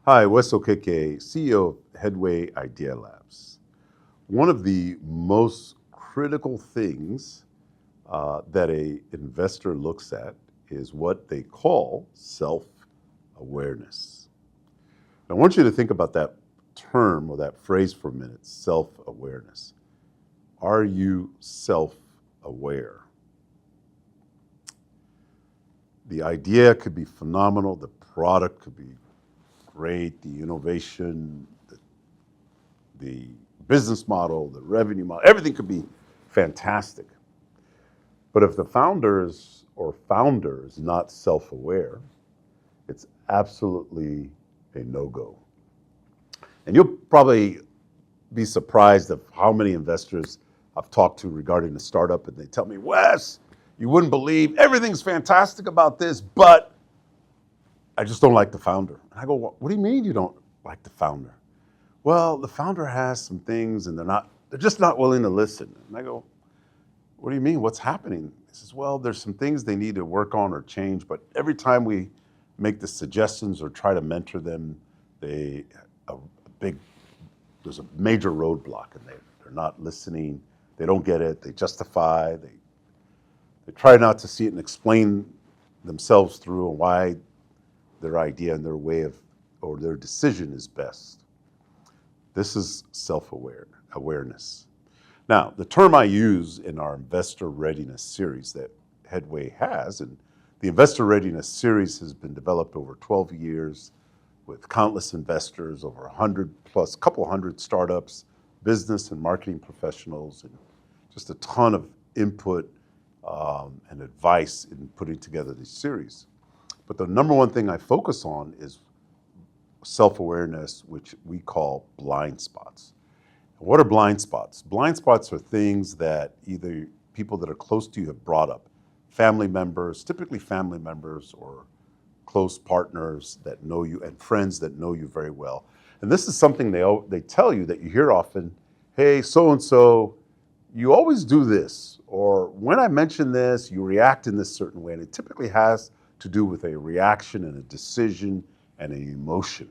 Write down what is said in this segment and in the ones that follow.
Hi, Wes Okeke, CEO of Headway Idea Labs. One of the most critical things that a investor looks at is what they call self-awareness. I want you to think about that term or that phrase for a minute, self-awareness. Are you self-aware? The idea could be phenomenal, the product could be great, the innovation, the business model, the revenue model, everything could be fantastic. But if the founders or founder is not self-aware, it's absolutely a no-go. And you'll probably be surprised of how many investors I've talked to regarding a startup, and they tell me, Wes, you wouldn't believe everything's fantastic about this, but I just don't like the founder. And I go, what do you mean you don't like the founder? Well, the founder has some things and they're just not willing to listen. And I go, what do you mean? What's happening? He says, well, there's some things they need to work on or change, but every time we make the suggestions or try to mentor them, there's a major roadblock and they're not listening. They don't get it. They justify. They try not to see it and explain themselves through and why their idea and their way of, or their decision is best. This is self-awareness. Now, the term I use in our Investor Readiness series that Headway has, and the Investor Readiness series has been developed over 12 years with countless investors, over 100 plus, couple hundred startups, business and marketing professionals, and just a ton of input and advice in putting together this series. But the number one thing I focus on is self-awareness, which we call blind spots. And what are blind spots? Blind spots are things that either people that are close to you have brought up, family members, typically family members or close partners that know you and friends that know you very well. And this is something they tell you that you hear often, hey, so-and-so, you always do this, or when I mention this, you react in this certain way. And it typically has to do with a reaction and a decision and an emotion.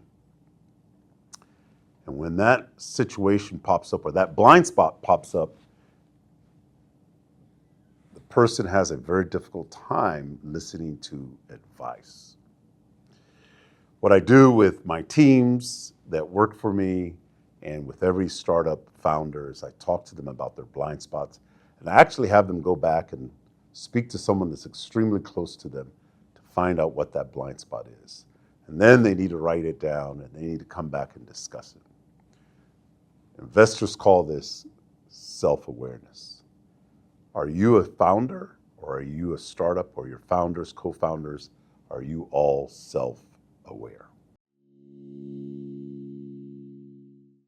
And when that situation pops up or that blind spot pops up, the person has a very difficult time listening to advice. What I do with my teams that work for me and with every startup founder is I talk to them about their blind spots, and I actually have them go back and speak to someone that's extremely close to them to find out what that blind spot is. And then they need to write it down and they need to come back and discuss it. Investors call this self-awareness. Are you a founder or are you a startup or your founders, co-founders, are you all self-aware?